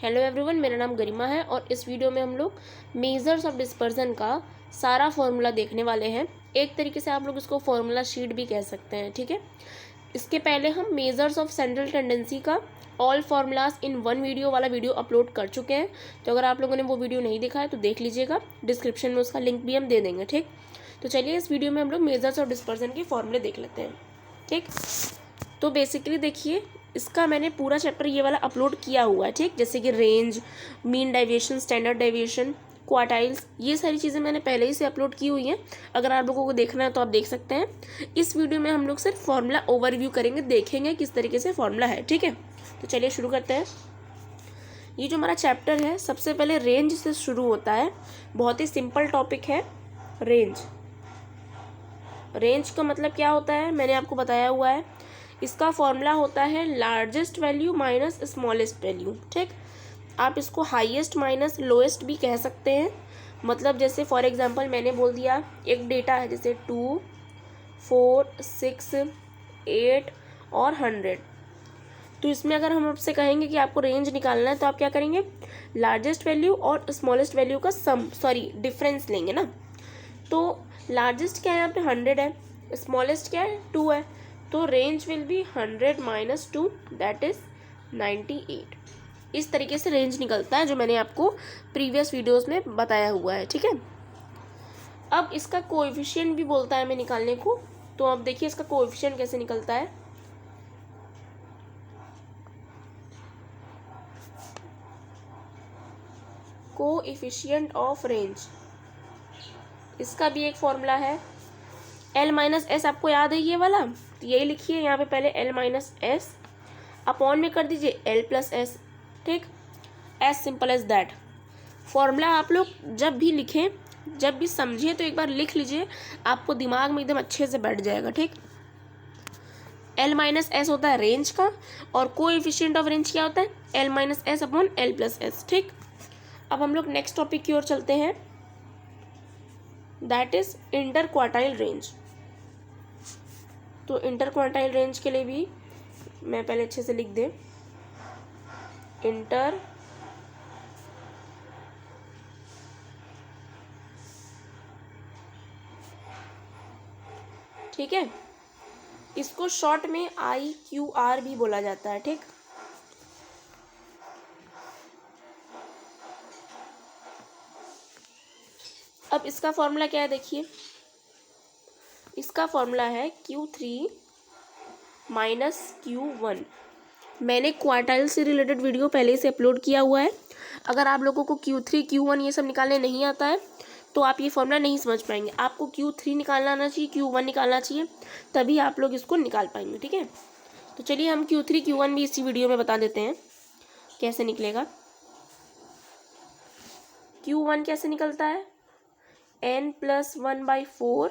Hello everyone, मेरा नाम गरिमा है और इस वीडियो में हम लोग मेजर्स ऑफ डिस्पर्जन का सारा फॉर्मूला देखने वाले हैं। एक तरीके से आप लोग इसको फॉर्मूला शीट भी कह सकते हैं, ठीक है। इसके पहले हम मेजर्स ऑफ सेंट्रल टेंडेंसी का all formulas in one video वाला वीडियो अपलोड कर चुके हैं। तो अगर आप लोगों ने वो वीडियो नहीं देखा है तो देख लीजिएगा, डिस्क्रिप्शन में उसका लिंक भी हम दे देंगे, ठीक। तो चलिए इस वीडियो में हम लोग मेजर्स ऑफ डिस्पर्जन के फॉर्मूले देख लेते हैं, ठीक। तो बेसिकली देखिए, इसका मैंने पूरा चैप्टर ये वाला अपलोड किया हुआ है, ठीक। जैसे कि range, mean deviation, standard deviation, quartiles, ये सारी चीज़ें मैंने पहले ही से अपलोड की हुई हैं। अगर आप लोगों को देखना है तो आप देख सकते हैं। इस वीडियो में हम लोग सिर्फ फॉर्मूला ओवरव्यू करेंगे, देखेंगे किस तरीके से फॉर्मूला है, ठीक है। तो चलिए शुरू करते हैं। ये जो हमारा चैप्टर है, सबसे पहले रेंज से शुरू होता है। बहुत ही सिंपल टॉपिक है रेंज। रेंज का मतलब क्या होता है मैंने आपको बताया हुआ है। इसका फॉर्मूला होता है largest value minus smallest value, ठीक। आप इसको हाईएस्ट माइनस लोएस्ट भी कह सकते हैं। मतलब जैसे फॉर एग्जांपल मैंने बोल दिया एक डेटा है जैसे 2, 4, 6, 8 और 100। तो इसमें अगर हम आपसे कहेंगे कि आपको रेंज निकालना है तो आप क्या करेंगे, लार्जेस्ट वैल्यू और स्मॉलेस्ट वैल्यू का डिफरेंस लेंगे ना। तो लार्जेस्ट क्या है यहाँ पे 100 है, स्मॉलेस्ट क्या है 2 है। तो range will be 100 minus 2 that is 98। इस तरीके से रेंज निकलता है, जो मैंने आपको प्रीवियस वीडियोस में बताया हुआ है, ठीक है। अब इसका कोएफिशिएंट भी बोलता है हमें निकालने को। तो अब देखिए इसका कोएफिशिएंट कैसे निकलता है। कोएफिशिएंट ऑफ रेंज, इसका भी एक फॉर्मूला है L माइनस एस। आपको याद है ये वाला, तो यही लिखिए यहाँ पे पहले L माइनस एस अपॉन में कर दीजिए L प्लस एस, ठीक। As simple as that. Formula आप लोग जब भी लिखें, जब भी समझिए तो एक बार लिख लीजिए, आपको दिमाग में एकदम अच्छे से बैठ जाएगा, ठीक। L माइनस एस होता है रेंज का, और कोएफिशिएंट ऑफ रेंज क्या होता है L minus S upon L plus S, ठीक। अब हम लोग नेक्स्ट टॉपिक की ओर चलते हैं, that is inter quartile range. तो इंटर क्वार्टाइल रेंज के लिए भी मैं पहले अच्छे से लिख दें, इंटर ठीक है। इसको शॉर्ट में IQR भी बोला जाता है, ठीक। अब इसका फॉर्मूला क्या है देखिए, इसका फॉर्मूला है Q3 माइनस Q1। मैंने क्वार्टाइल से रिलेटेड वीडियो पहले से अपलोड किया हुआ है। अगर आप लोगों को Q3 Q1 ये सब निकालने नहीं आता है तो आप ये फॉर्मूला नहीं समझ पाएंगे। आपको Q3 निकालना आना चाहिए, Q1 निकालना चाहिए, तभी आप लोग इसको निकाल पाएंगे, ठीक है। तो चलिए हम Q3 Q1 भी इसी वीडियो में बता देते हैं कैसे निकलेगा। Q1 कैसे निकलता है n+1/4,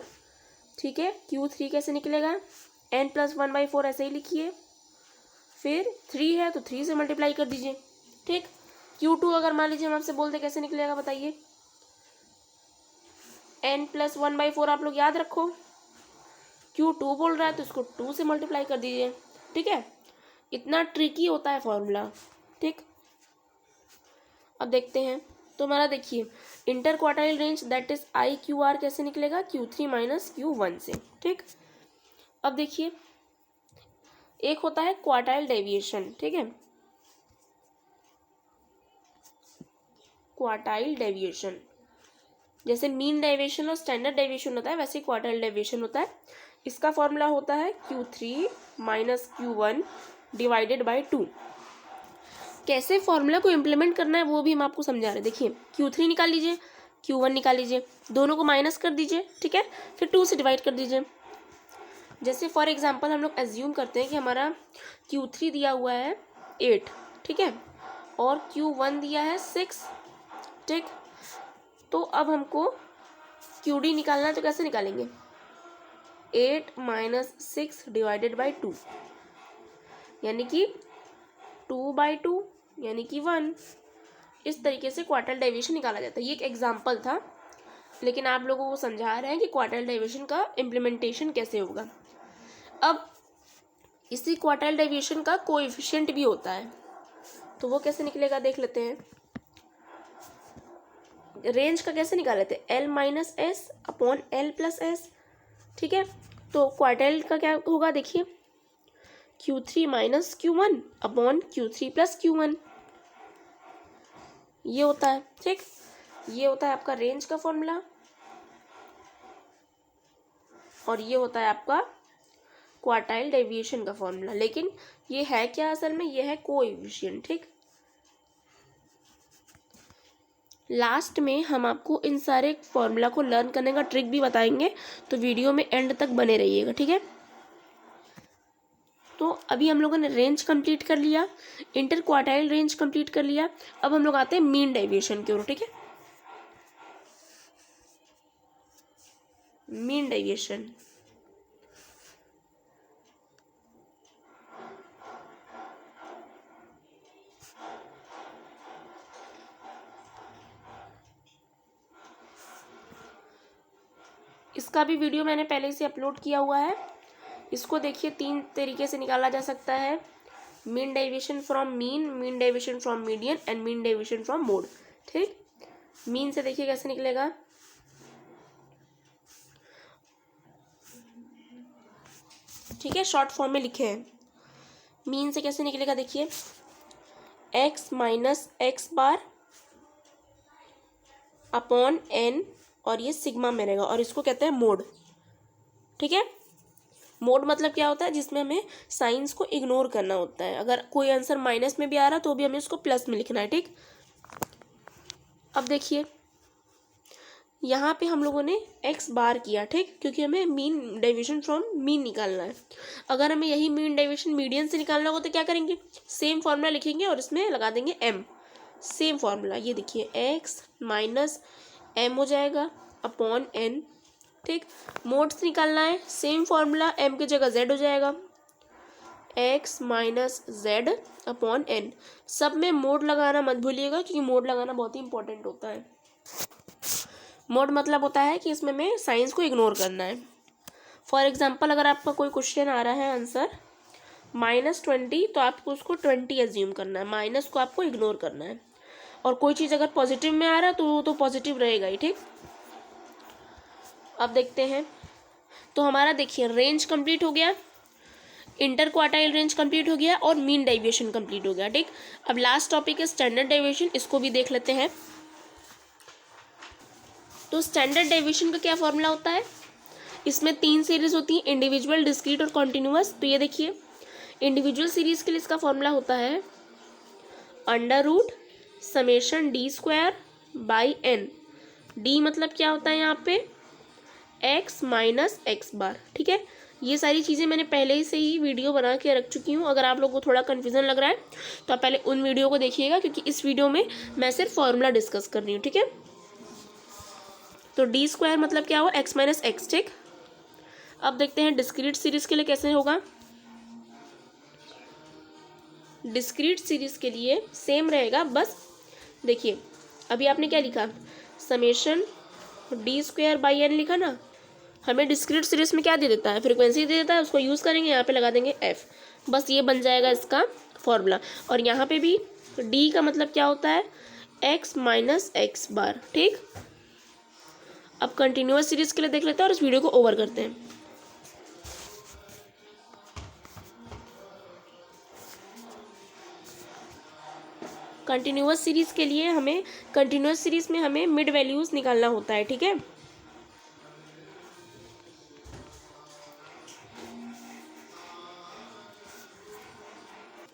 ठीक है। Q3 कैसे निकलेगा n+1/4, ऐसे ही लिखिए। फिर 3 है तो 3 से मल्टीप्लाई कर दीजिए, ठीक। Q2 अगर मान लीजिए हम आपसे बोलते कैसे निकलेगा बताइए, n+1/4 आप लोग याद रखो। Q2 बोल रहा है तो इसको 2 से मल्टीप्लाई कर दीजिए, ठीक है। इतना ट्रिकी होता है फॉर्मूला, ठीक। अब देखते हैं, तो हमारा देखिए inter quartile range that is IQR कैसे निकलेगा Q3 माइनस Q1 से, ठीक। अब देखिए एक होता है क्वार्टाइल डेविएशन, ठीक है। क्वार्टाइल डेविएशन जैसे मीन डेविएशन और स्टैंडर्ड डेविएशन होता है, वैसे ही क्वार्टाइल डेविएशन होता है। इसका फॉर्मूला होता है Q3 minus Q1 divided by 2। कैसे फॉर्मूला को इम्प्लीमेंट करना है वो भी हम आपको समझा रहे हैं। देखिए Q3 निकाल लीजिए, Q1 निकाल लीजिए, दोनों को माइनस कर दीजिए, ठीक है। फिर 2 से डिवाइड कर दीजिए। जैसे फॉर एग्जांपल हम लोग एज्यूम करते हैं कि हमारा Q3 दिया हुआ है 8, ठीक है, और Q1 दिया है 6, ठीक। तो अब हमको QD निकालना है, तो कैसे निकालेंगे 8 माइनस 6 डिवाइडेड बाई 2, यानी कि 2/2 यानी कि 1। इस तरीके से क्वार्टाइल डेविएशन निकाला जाता है। ये एक एग्जाम्पल था, लेकिन आप लोगों को समझा रहे हैं कि क्वार्टाइल डेविएशन का इम्प्लीमेंटेशन कैसे होगा। अब इसी क्वार्टाइल डेविएशन का कोएफिशिएंट भी होता है। तो वो कैसे निकलेगा देख लेते हैं। रेंज का कैसे निकाल लेते हैं, L minus S upon L plus S, ठीक है। तो क्वार्टाइल का क्या होगा देखिए, Q3 minus Q1 upon Q3 plus Q1, ये होता है, ठीक। ये होता है आपका रेंज का फॉर्मूला और ये होता है आपका क्वार्टाइल डेविएशन का फॉर्मूला। लेकिन ये है क्या असल में, ये है कोएफिशिएंट, ठीक। लास्ट में हम आपको इन सारे फॉर्मूला को लर्न करने का ट्रिक भी बताएंगे, तो वीडियो में एंड तक बने रहिएगा, ठीक है। तो अभी हम लोगों ने रेंज कंप्लीट कर लिया, इंटर क्वार्टाइल रेंज कंप्लीट कर लिया। अब हम लोग आते हैं मीन डेविएशन की ओर, ठीक है। मीन डेविएशन, इसका भी वीडियो मैंने पहले से अपलोड किया हुआ है। इसको देखिए, 3 तरीके से निकाला जा सकता है, mean deviation from mean, mean deviation from median and mean deviation from mode, ठीक। मीन से देखिए कैसे निकलेगा, ठीक है, शॉर्ट फॉर्म में लिखे हैं। मीन से कैसे निकलेगा देखिए, x minus x bar upon n, और ये सिग्मा में रहेगा, और इसको कहते हैं मोड, ठीक है। मोड मतलब क्या होता है, जिसमें हमें साइंस को इग्नोर करना होता है। अगर कोई आंसर माइनस में भी आ रहा तो भी हमें उसको प्लस में लिखना है, ठीक। अब देखिए यहाँ पे हम लोगों ने x बार किया, ठीक, क्योंकि हमें मीन डेविएशन फ्रॉम मीन निकालना है। अगर हमें यही मीन डेविएशन मीडियन से निकालना होगा तो क्या करेंगे, सेम फार्मूला लिखेंगे और इसमें लगा देंगे m, सेम फार्मूला। ये देखिए x माइनस m हो जाएगा अपॉन n, ठीक। मोड से निकालना है, सेम फार्मूला, m की जगह z हो जाएगा, x minus z upon n। सब में मोड लगाना मत भूलिएगा, क्योंकि मोड लगाना बहुत ही इंपॉर्टेंट होता है। मोड मतलब होता है कि इसमें हमें साइंस को इग्नोर करना है। फॉर एग्जाम्पल, अगर आपका कोई क्वेश्चन आ रहा है आंसर -20, तो आपको उसको 20 एज्यूम करना है, माइनस को आपको इग्नोर करना है। और कोई चीज़ अगर पॉजिटिव में आ रहा है तो वो तो पॉजिटिव रहेगा ही, ठीक। अब देखते हैं, तो हमारा देखिए रेंज कंप्लीट हो गया, इंटर क्वार्टाइल रेंज कंप्लीट हो गया और मीन डेविएशन कंप्लीट हो गया, ठीक। अब लास्ट टॉपिक है स्टैंडर्ड डेविएशन, इसको भी देख लेते हैं। तो स्टैंडर्ड डेविएशन का क्या फॉर्मूला होता है, इसमें 3 सीरीज होती हैं, इंडिविजुअल, डिस्क्रीट और कॉन्टिन्यूअस। तो ये देखिए, इंडिविजुअल सीरीज के लिए इसका फॉर्मूला होता है under root summation D square by N. D मतलब क्या होता है यहाँ पे, x माइनस एक्स बार, ठीक है। ये सारी चीज़ें मैंने पहले से ही वीडियो बना के रख चुकी हूँ। अगर आप लोगों को थोड़ा कन्फ्यूजन लग रहा है तो आप पहले उन वीडियो को देखिएगा, क्योंकि इस वीडियो में मैं सिर्फ फॉर्मूला डिस्कस कर रही हूँ, ठीक है। तो डी स्क्वायर मतलब क्या हुआ, x माइनस एक्स, ठीक। अब देखते हैं डिस्क्रीट सीरीज के लिए कैसे होगा। डिस्क्रीट सीरीज के लिए सेम रहेगा, बस देखिए अभी आपने क्या लिखा, summation D square by N लिखा ना। हमें डिस्क्रीट सीरीज में क्या दे देता है, फ्रीक्वेंसी दे देता है, उसको यूज़ करेंगे, यहाँ पे लगा देंगे f, बस ये बन जाएगा इसका फॉर्मूला। और यहाँ पे भी d का मतलब क्या होता है, x माइनस एक्स बार, ठीक। अब कंटिन्यूअस सीरीज के लिए देख लेते हैं और इस वीडियो को ओवर करते हैं। कंटिन्यूअस सीरीज के लिए हमें, कंटिन्यूअस सीरीज में हमें मिड वैल्यूज निकालना होता है, ठीक है।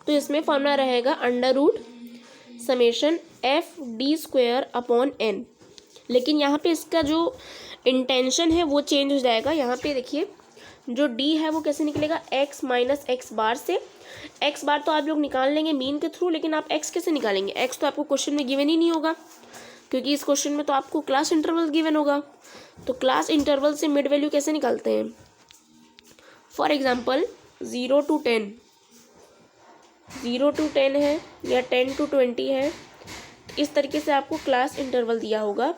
तो इसमें फॉर्मूला रहेगा under root summation F D square upon N. लेकिन यहाँ पे इसका जो इंटेंशन है वो चेंज हो जाएगा। यहाँ पे देखिए जो डी है वो कैसे निकलेगा, एक्स माइनस एक्स बार से। एक्स बार तो आप लोग निकाल लेंगे मीन के थ्रू, लेकिन आप एक्स कैसे निकालेंगे, एक्स तो आपको क्वेश्चन में गिवन ही नहीं होगा, क्योंकि इस क्वेश्चन में तो आपको क्लास इंटरवल गिवन होगा। तो क्लास इंटरवल से मिड वैल्यू कैसे निकालते हैं, फॉर एग्जाम्पल 0 to 10, 0 to 10 है या 10 to 20 है, इस तरीके से आपको क्लास इंटरवल दिया होगा।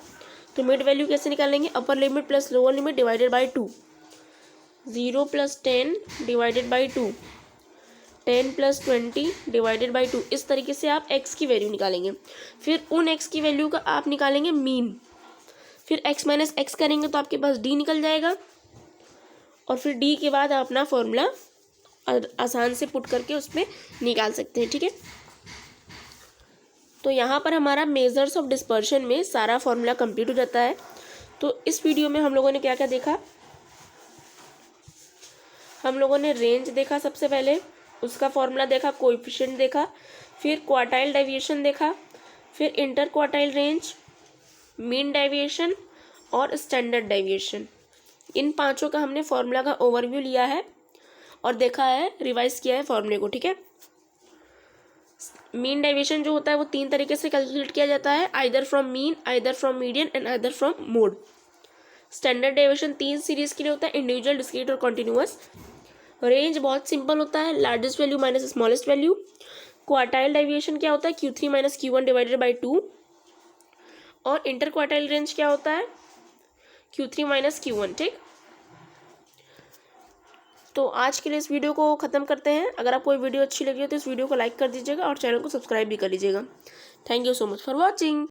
तो मिड वैल्यू कैसे निकालेंगे, upper limit plus lower limit divided by 2, 0 + 10 divided by 2, 10 + 20 divided by 2। इस तरीके से आप x की वैल्यू निकालेंगे। फिर उन x की वैल्यू का आप निकालेंगे मीन। फिर x माइनस x करेंगे तो आपके पास d निकल जाएगा, और फिर d के बाद आप अपना फॉर्मूला आसान से पुट करके उसमें निकाल सकते हैं। ठीक है, तो यहाँ पर हमारा मेजर्स ऑफ डिस्पर्शन में सारा फॉर्मूला कंप्लीट हो जाता है। तो इस वीडियो में हम लोगों ने क्या क्या देखा? हम लोगों ने रेंज देखा सबसे पहले, उसका फॉर्मूला देखा, कोएफिशिएंट देखा, फिर क्वार्टाइल डेविएशन देखा, फिर inter quartile range, mean deviation और स्टैंडर्ड डेविएशन। इन पांचों का हमने फॉर्मूला का ओवरव्यू लिया है और देखा है, रिवाइज किया है फॉर्मूले को। ठीक है, मीन डेविएशन जो होता है वो 3 तरीके से कैलकुलेट किया जाता है, either from mean, either from median and either from mode. Standard deviation 3 series के लिए होता है, इंडिविजुअल, डिस्क्रीट और कॉन्टिन्यूअस। रेंज बहुत सिंपल होता है, largest value minus smallest value. Quartile deviation क्या होता है? Q3 minus Q1 divided by 2। और इंटर क्वार्टाइल रेंज क्या होता है? Q3 minus Q1। ठीक, तो आज के लिए इस वीडियो को ख़त्म करते हैं। अगर आपको वीडियो अच्छी लगी हो तो इस वीडियो को लाइक कर दीजिएगा और चैनल को सब्सक्राइब भी कर लीजिएगा। Thank you so much for watching.